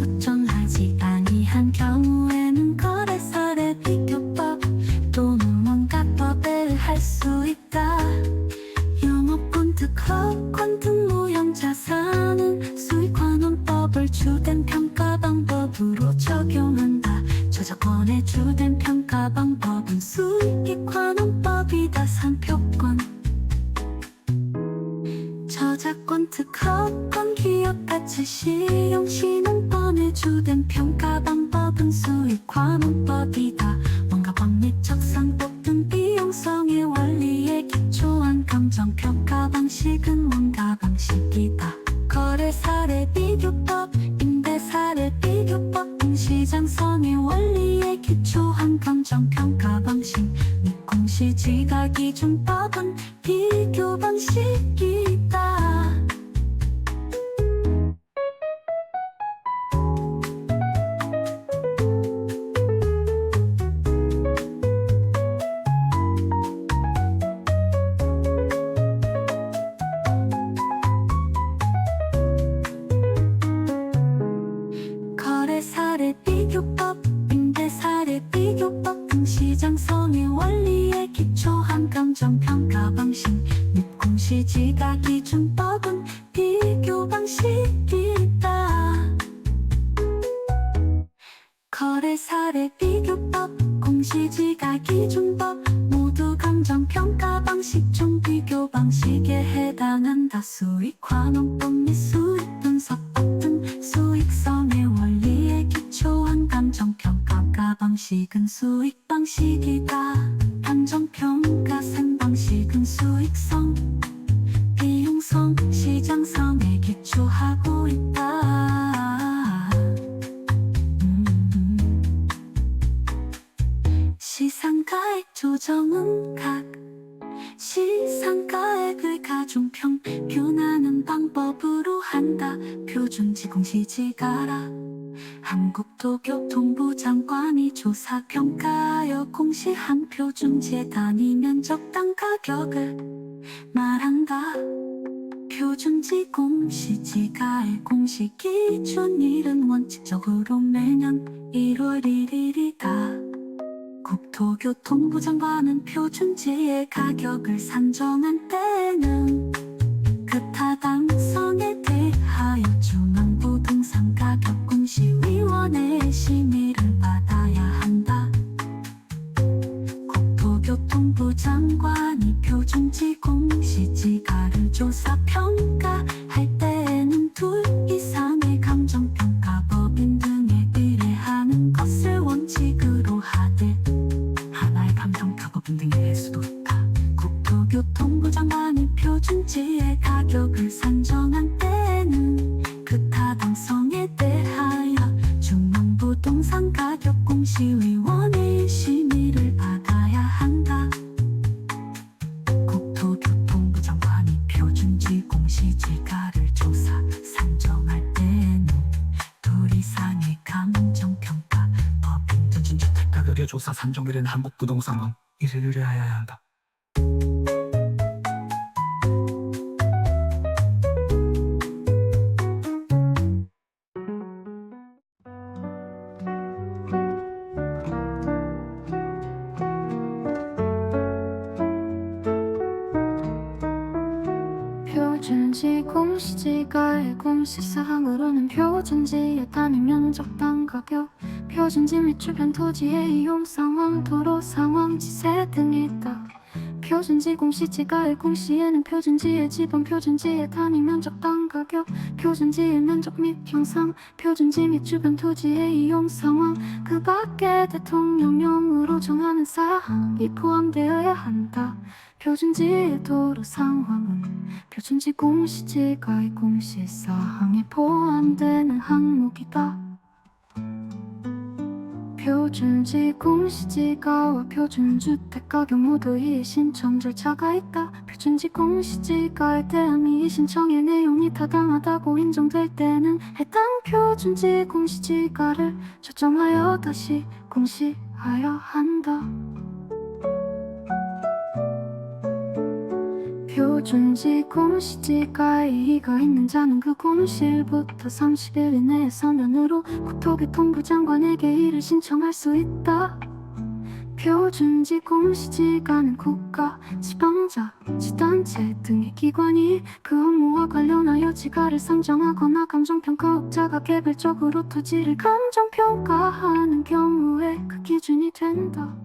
적정하지 아니한 경우에는 거래사례 비교법 또는 원가법을 할 수 있다. 영업권 특허 권 무형자산은 수익환원법을 주된 평가 방법으로 적용한다. 저작권의 주된 평가 방법은 수익환원법이다. 상표권 저작권 특허권 기업가치 시용신흥권의 주된 평가 방법은 수익환원법이다. 원가법 및 적산법 등 비용성의 원리에 기초한 감정평가 방식은 원가 방식이다. 거래사례 비교법, 임대사례 비교법 등 시장성의 원리에 기초한 감정평가 방식 및 공시지가기준법은 비교 방식이다. 거래사례 비교법, 임대사례 비교법 등 시장성의 원리에 기초한 감정평가 방식 및 공시지가기준법은 비교 방식이다. 거래사례 비교법, 공시지가기준법 모두 감정평가 방식 중 비교 방식에 해당한다. 수익환원법 및 수익분석법 등 수익성의 원리에 기초한 감정평가 방식은 수익 방식이다. 감정평가생 방식은 수익성, 비용성, 시장성에 기초하고 있다. 시상가액 조정은 각 시상가액을 가중평균하는 방법으로 한다. 표준지 공시지가라. 한국도교통부 장관이 조사평가하여 공시한 표준지의 단위 면적당 가격을 말한다. 표준지 공시지가의 공시기준일은 원칙적으로 매년 1월 1일이다. 국토교통부 장관은 표준지의 가격을 산정한 때에는 그 타당성에 대하여 중앙부동산가격공시위원회의 심의를 받아야 한다. 국토교통부 장관이 표준지 공시지가를 조사평가할 때에는 둘 이상의 감정평가법인 등에 의뢰하는 것을 원칙으로 하되 하나의 감정평가법인 등에 할 수도 있다. 국토교통부 장관이 표준지의 가격을 산정한 때에는 그 타당성에 대하여 중앙부동산가격공시위원회의 심의를 받아야 한다. 국토교통부 장관이 표준지 공시지가를 조사 산정할 때에는 둘 이상의 감정평가 법인 주택가격의 조사 산정일은 한국부동산원 이를 의뢰하여야 한다. 표준지 공시지가의 공시사항으로는 표준지의 단위 면적당 가격, 표준지 및 주변 토지의 이용 상황, 도로 상황, 지세 등이 있다. 표준지 공시지가의 공시에는 표준지의 지번, 표준지의 단위 면적당 가격, 표준지의 면적 및 형상, 표준지 및 주변 토지의 이용 상황, 그 밖에 대통령령으로 정하는 사항이 포함되어야 한다. 표준지의 도로 상황은 표준지 공시지가의 공시사항에 포함되는 항목이다. 표준지 공시지가와 표준주택가격 모두 이의신청 절차가 있다. 표준지 공시지가에 대한 이의신청의 내용이 타당하다고 인정될 때는 해당 표준지 공시지가를 조정하여 다시 공시하여 한다. 표준지 공시지가에 이의가 있는 자는 그 공시일부터 30일 이내에 서면으로 국토교통부 장관에게 이를 신청할 수 있다. 표준지 공시지가는 국가, 지방자, 지단체 등의 기관이 그 업무와 관련하여 지가를 상정하거나 감정평가업자가 개별적으로 토지를 감정평가하는 경우에 그 기준이 된다.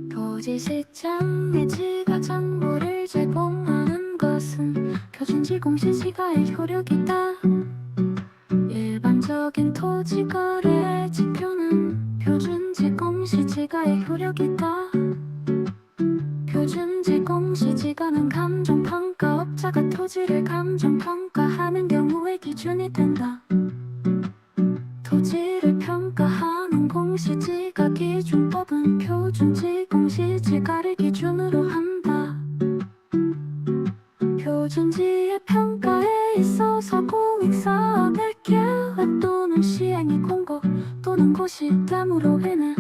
토지시장에 지가 정보를 제공하는 것은 표준지 공시지가의 효력이다. 일반적인 토지 거래의 지표는 표준지 공시지가의 효력이다. 표준지 공시지가는 감정평가업자가 토지를 감정평가하는 경우의 기준이 된다. 토지를 평가하는 공시지가 기준법은 표준지 공시지가를 기준으로 한다. 표준지의 평가에 있어서 공익사업의 계획 또는 시행이 공고 또는 고시됨으로 인해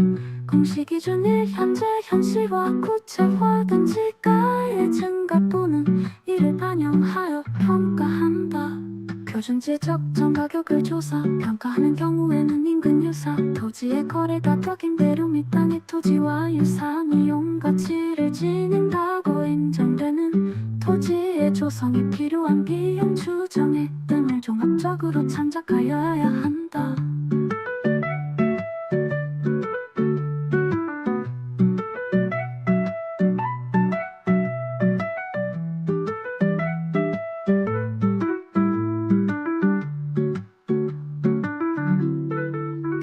공시기준이 현재 현시와 구체화된 지가의 증가 또는 이를 반영하여 평가한다. 표준지 적정 가격을 조사 평가하는 경우에는 인근 유사 토지의 거래가 격인대로 및 땅의 토지와 유사한 이용 가치를 지닌다고 인정되는 토지의 조성이 필요한 비용 추정에 등을 종합적으로 참작하여야 한다.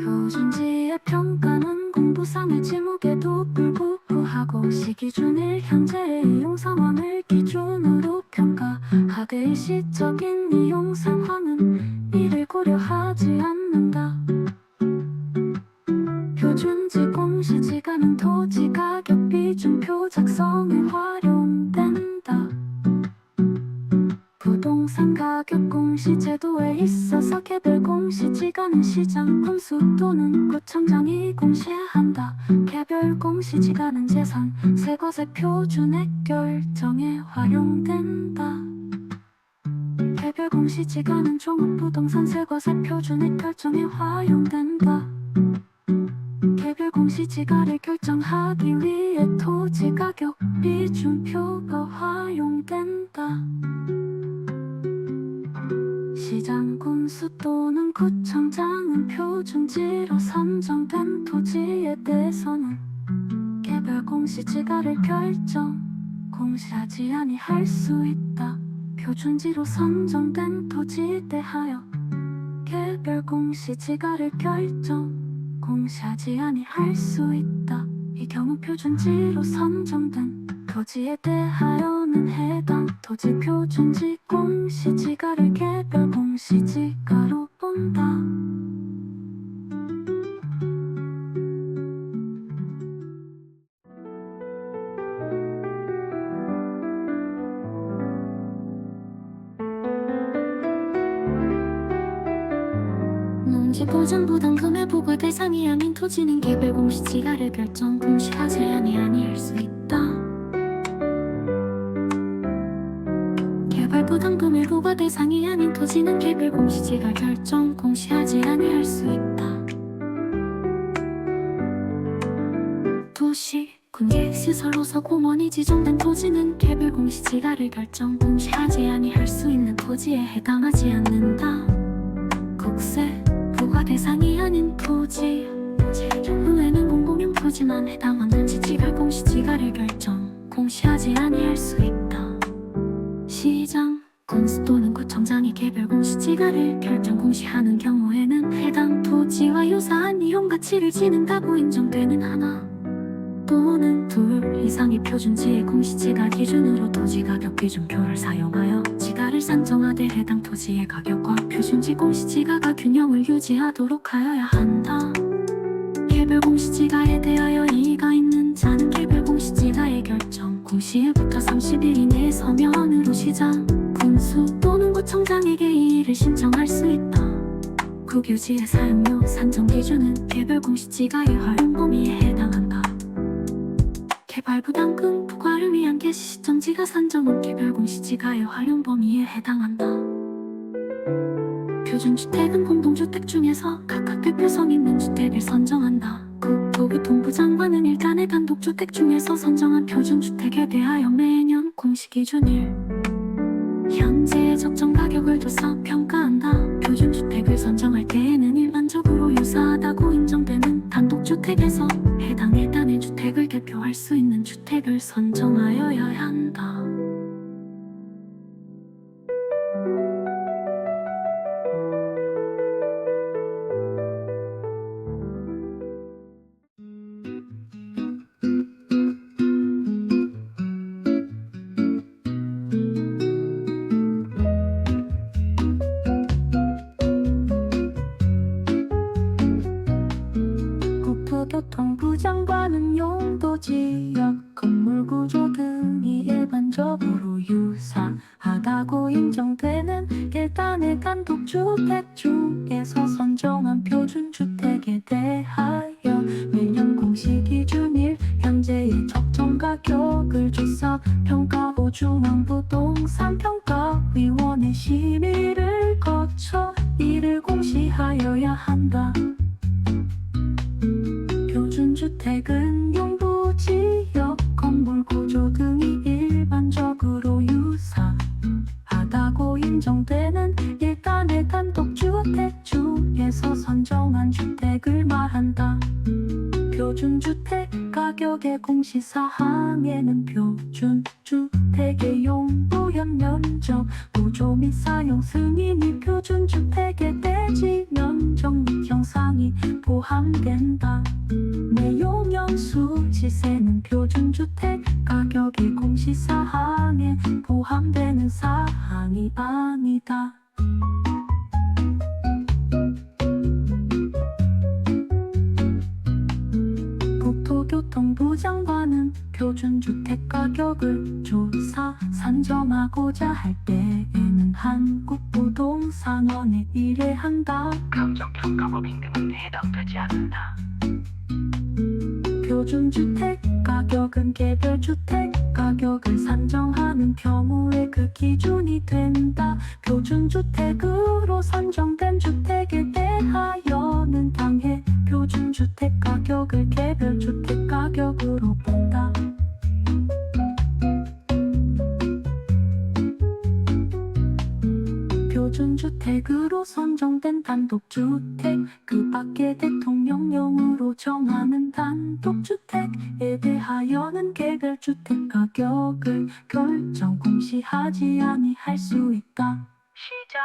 표준지의 평가는 공부상의 지목에도 불구하고 시기준일 현재의 이용 상황을 기준으로 평가하되 일시적인 이용 상황은 이를 고려하지 않는다. 표준지 공시지가는 토지 가격 비준표 작성에 활용된다. 부동산 가격 공시 제도에 있어서 개별 공시지가는 시장 군수 또는 구청장이 공시한다. 개별 공시지가는 재산 세과세 표준액 결정에 활용된다. 개별 공시지가는 종합부동산 세과세 표준액 결정에 활용된다. 개별 공시지가를 결정하기 위해 토지 가격 비준표가 활용된다. 시장 군수 또는 구청장은 표준지로 선정된 토지에 대해서는 개별 공시지가를 공시하지 아니할 수 있다. 표준지로 선정된 토지에 대하여 개별 공시지가를 공시하지 아니할 수 있다. 이 경우 표준지로 선정된 토지에 대하여는 해당 토지 표준지 공시지가를 개별 공시지가로 본다. 농지보전 부담금의 부과 대상이 아닌 토지는 개별 공시지가를 공시하지 아니할 수 있다. 개발 부담금의 부과 대상이 아닌 토지는 개별 공시지가 공시하지 아니할 수 있다. 도시, 군계, 시설로서 공원이 지정된 토지는 개별 공시지가를 공시하지 아니할 수 있는 토지에 해당하지 않는다. 국세, 부과 대상이 아닌 토지 후에는 공공용 토지만 해당하는 지지가 공시지가를 공시하지 아니할 수 있다. 시장, 군수 또는 구청장이 개별 공시지가를 공시하는 경우에는 해당 토지와 유사한 이용 가치를 지닌다고 인정되는 하나 또는 둘 이상의 표준지의 공시지가 기준으로 토지 가격 비준표를 사용하여 지가를 산정하되 해당 토지의 가격과 표준지 공시지가가 균형을 유지하도록 하여야 한다. 개별 공시지가에 대하여 이의가 있는 자는 개별 공시지가의 공시일부터 30일 이내에 서면으로 시장, 군수 또는 구청장에게 이의를 신청할 수 있다. 국유지의 사용료 산정 기준은 개별 공시지가의 활용 범위에 해당한다. 개발 부담금 부과를 위한 개시 시점지가 산정은 개별 공시지가의 활용 범위에 해당한다. 표준주택은 공동주택 중에서 각각 대표성 있는 주택을 선정한다. 국토교통부 장관은 일단의 단독주택 중에서 선정한 표준주택에 대하여 매년 공시기준일 현재의 적정 가격을 조사 평가한다. 표준주택을 선정할 때에는 일반적으로 유사하다고 인정되는 단독주택에서 해당 일단의 주택을 대표할 수 있는 주택을 선정하여야 한다. 국토교통부 장관은 용도지역 건물구조 등이 일반적으로 유사하다고 인정되는 계단의 단독주택 중에서 선정한 표준주택에 대하여 매년 공시기준일 현재의 적정 가격을 조사 평가후 중앙부동산평가위원회 심의를 거쳐 이를 공시하여야 한다. 표준주택은 용도지역 건물구조 등이 일반적으로 유사하다고 인정되는 일단의 단독주택 중에서 선정한 주택을 말한다. 표준주택 가격의 공시사항에는 표준주택의 용도형 면적, 구조 및 사용 승인이 표준주택의 대지 면적 및 형상이 포함된다. 내용연수 시세는 표준주택 가격의 공시사항에 포함되는 사항이 아니다. 국토교통부 장관은 표준주택 가격을 조사 산정하고자 할 때에는 한국부동산원에 의뢰한다. 감정평가법 임금은 해당되지 않는다. 표준주택 가격은 개별주택 가격을 산정하는 경우에 그 기준이 된다. 표준주택으로 선정된 주택에 대하여는 당해 표준주택 가격을 개별주택 가격으로 본다. 표준주택으로 선정된 단독주택, 그 밖에 대통령령으로 정하는 단독주택에 대하여는 개별주택 가격을 결정 공시하지 아니할 수 있다. 시장,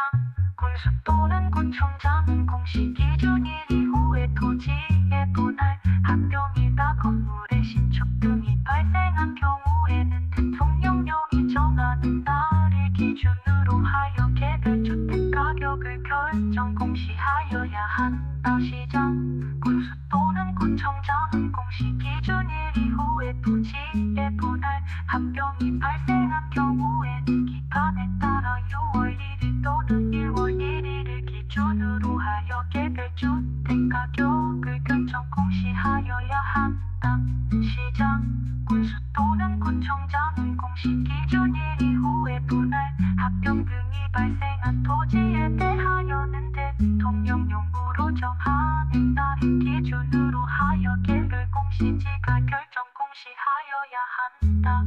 군수 또는 구청장은 공시기준일 이후에 토지의 분할, 합병이나 건물의 신축 등이 발생한 경우에는 대통령령이 정하는 날을 기준으로 하여 개별주택 가격을 결정 공시하여야 한다. 시장, 군수 또는 구청장은 공시기준일 이후에 토지의 분할, 합병이 발생한 경우에는 기간에 따라 6월 1일 또는 1월 1일을 기준으로 하여 개별주택 가격을 결정 공시하여야 한다. 시장, 군수 또는 구청장은 공시기준일 이후에 분할, 합병 등이 발생한 토지에 대하여는 대통령령으로 정하는 날을 기준으로 하여 개별 공시지가 결정 공시하여야 한다.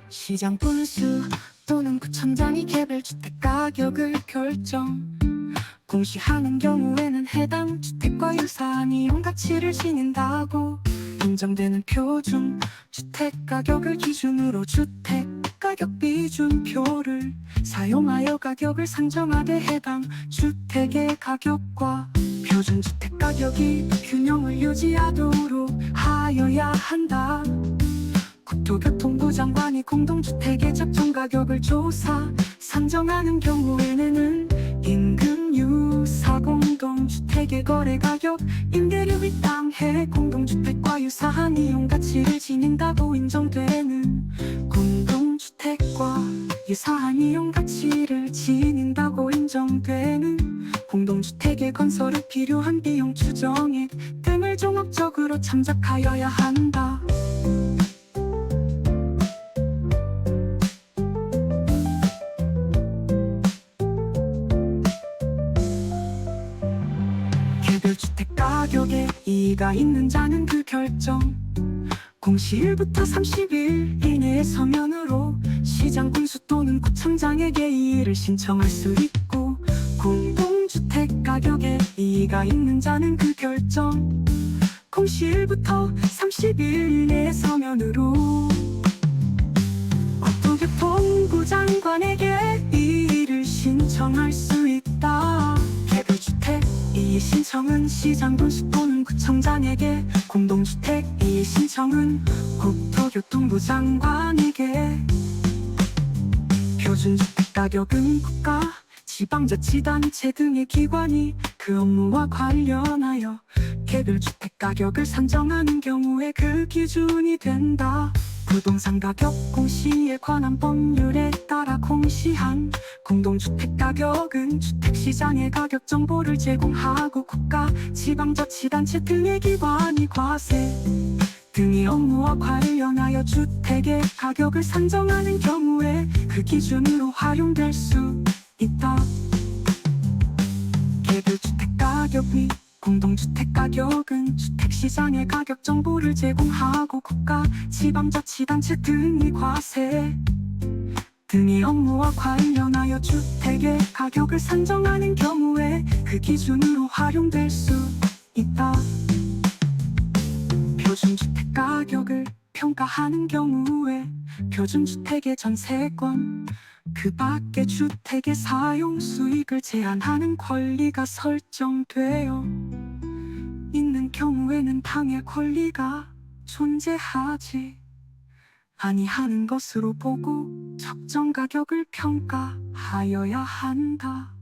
시장 분수 또는 구청장이 개별주택 가격을 결정 공시하는 경우에는 해당 주택과 유사한 이용 가치를 지닌다고 인정되는 표준 주택 가격을 기준으로 주택 가격 비준표를 사용하여 가격을 산정하되 해당 주택의 가격과 표준주택 가격이 균형을 유지하도록 하여야 한다. 국토교통부 장관이 공동주택의 적정 가격을 조사 산정하는 경우에는 임금유사 공동주택의 거래가격, 임대료에 땅해 공동주택과 유사한 이용가치를 지닌다고 인정되는 공동주택과 유사한 이용가치를 지닌다고 인정되는 공동주택의 건설에 필요한 비용 추정액 등을 종합적으로 참작하여야 한다. 개별주택 가격에 이의가 있는 자는 그 결정 공시일부터 30일 이내에 서면으로 시장 군수 또는 구청장에게 이의를 신청할 수 있고, 공동주택 가격에 이의가 있는 자는 그 결정 공시일부터 30일 이내에 서면으로 국토교통부 장관에게 이의를 신청할 수 있다. 개별주택 이의 신청은 시장 군수 또는 구청장에게, 공동주택 이의 신청은 국토교통부 장관에게. 표준주택 가격은 국가, 지방자치단체 등의 기관이 그 업무와 관련하여 개별주택 가격을 산정하는 경우에 그 기준이 된다. 부동산 가격 공시에 관한 법률에 따라 공시한 공동주택 가격은 주택시장의 가격 정보를 제공하고 국가, 지방자치단체 등의 기관이 과세 등의 업무와 관련하여 주택의 가격을 산정하는 경우에 그 기준으로 활용될 수 있다. 개별주택 가격 및 공동주택 가격은 주택시장의 가격 정보를 제공하고 국가, 지방자치단체 등의 과세 등의 업무와 관련하여 주택의 가격을 산정하는 경우에 그 기준으로 활용될 수 있다. 표준주택 가격을 평가하는 경우에 표준주택의 전세권, 그 밖의 주택의 사용 수익을 제한하는 권리가 설정되어 있는 경우에는 당해 권리가 존재하지 아니하는 것으로 보고 적정 가격을 평가하여야 한다.